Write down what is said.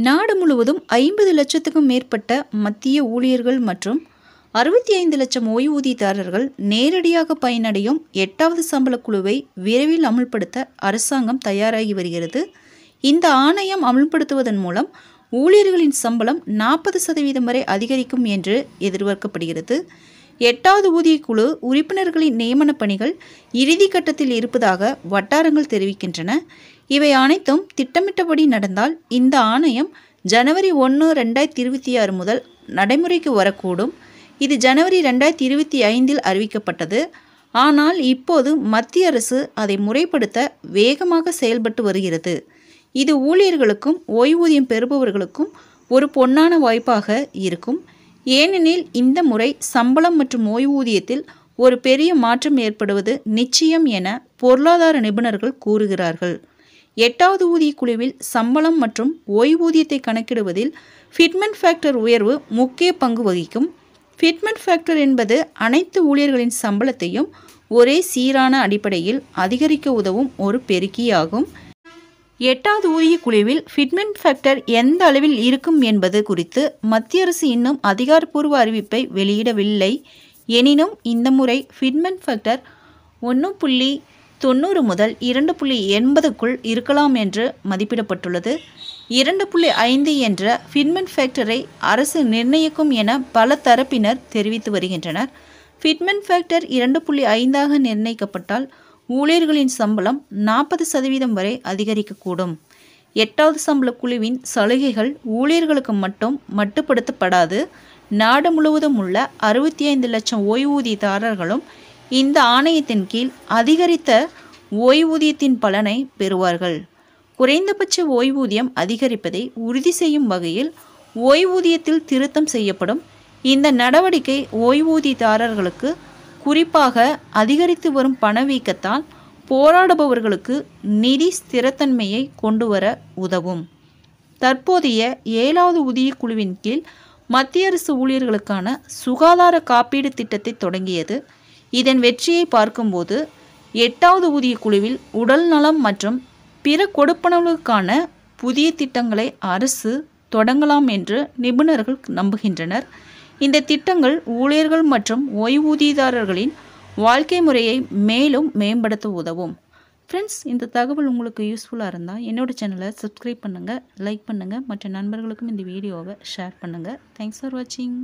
நாடு முழுவதும் 50 லட்சத்துக்கும் மேற்பட்ட மத்திய ஊழியர்கள் மற்றும் 65 லட்சம் ஓய்வூதியதாரர்கள் நேரடியாக பயனடையும் 8வது சம்பள குழுவை விரைவில் அமல்படுத்த அரசாங்கம் தயாராகி வருகிறது. இந்த ஆணையம் அமல்படுத்துவதன் மூலம் ஊழியர்களின் சம்பளம் 40% வரை அதிகரிக்கும் என்று எதிர்பார்க்கப்படுகிறது. 8வது ஊதியக்குழு உறுப்பினர்களின் நியமன பணிகள் இறுதி கட்டத்தில் இருப்பதாக வட்டாரங்கள் தெரிவிக்கின்றன. இவை அனைத்தும் திட்டமிட்டபடி நடந்தால் இந்த ஆணையம் ஜனவரி 1, 2026 முதல் நடைமுறைக்கு வரக்கூடும். இது ஜனவரி 2025 அறிவிக்கப்பட்டது. ஆனால் இப்போது மத்திய அரசு அதை முறைப்படுத்த வேகமாக செயல்பட்டு வருகிறது. இது ஊழியர்களுக்கும் ஓய்வூதியம் பெறுபவர்களுக்கும் ஒரு பொன்னான வாய்ப்பாக இருக்கும். ஏனெனில் இந்த முறை சம்பளம் மற்றும் ஓய்வூதியத்தில் ஒரு பெரிய மாற்றம் ஏற்படுவது நிச்சயம் என பொருளாதார நிபுணர்கள் கூறுகிறார்கள். 8வது ஊதியக்குழுவில் சம்பளம் மற்றும் ஓய்வூதியத்தை கணக்கிடுவதில் ஃபிட்மென்ட் ஃபேக்டர் உயர்வு முக்கிய பங்கு வகிக்கும். ஃபிட்மென்ட் ஃபேக்டர் என்பது அனைத்து ஊழியர்களின் சம்பளத்தையும் ஒரே சீரான அடிப்படையில் அதிகரிக்க உதவும் ஒரு பெருக்கியாகும். 8வது ஊதியக்குழுவில் ஃபிட்மென்ட் ஃபேக்டர் எந்த அளவில் இருக்கும் என்பது குறித்து மத்திய அரசு இன்னும் அதிகாரப்பூர்வ அறிவிப்பை வெளியிடவில்லை. எனினும் இந்த முறை ஃபிட்மென்ட் ஃபேக்டர் 1.90 முதல் 2.80க்குள் இருக்கலாம் என்று மதிப்பிடப்பட்டுள்ளது. 2.5 என்ற ஃபிட்மென்ட் ஃபேக்டரை அரசு நிர்ணயிக்கும் என பல தரப்பினர் தெரிவித்து வருகின்றனர். ஃபிட்மென்ட் ஃபேக்டர் 2.5ஆக நிர்ணயிக்கப்பட்டால் ஊழியர்களின் சம்பளம் 40% வரை அதிகரிக்கக்கூடும். 8வது சம்பள குழுவின் சலுகைகள் ஊழியர்களுக்கு மட்டும் மட்டுப்படுத்தப்படாது. நாடு முழுவதும் உள்ள 65 லட்சம் ஓய்வூதியதாரர்களும் இந்த ஆணையத்தின் கீழ் அதிகரித்த ஓய்வூதியத்தின் பலனை பெறுவார்கள். குறைந்தபட்ச ஓய்வூதியம் அதிகரிப்பதை உறுதி செய்யும் வகையில் ஓய்வூதியத்தில் திருத்தம் செய்யப்படும். இந்த நடவடிக்கை ஓய்வூதியதாரர்களுக்கு குறிப்பாக அதிகரித்து வரும் பணவீக்கத்தால் போராடுபவர்களுக்கு நிதி ஸ்திரத்தன்மையை கொண்டுவர உதவும். தற்போதைய 7வது ஊதியக்குழுவின் கீழ் மத்திய அரசு ஊழியர்களுக்கான சுகாதார காப்பீடு திட்டத்தை தொடங்கியது. இதன் வெற்றியை பார்க்கும்போது 8வது ஊதியக்குழுவில் உடல் நலம் மற்றும் பிற கொடுப்பனவுகளுக்கான புதிய திட்டங்களை அரசு தொடங்கலாம் என்று நிபுணர்கள் நம்புகின்றனர். இந்த திட்டங்கள் ஊழியர்கள் மற்றும் ஓய்வூதியதாரர்களின் வாழ்க்கை முறையை மேலும் மேம்படுத்த உதவும். ஃப்ரெண்ட்ஸ், இந்த தகவல் உங்களுக்கு யூஸ்ஃபுல்லாக இருந்தால் என்னோடய சேனலை சப்ஸ்கிரைப் பண்ணுங்கள், லைக் பண்ணுங்கள், மற்ற நண்பர்களுக்கும் இந்த வீடியோவை ஷேர் பண்ணுங்கள். தேங்க்ஸ் ஃபார் வாட்சிங்.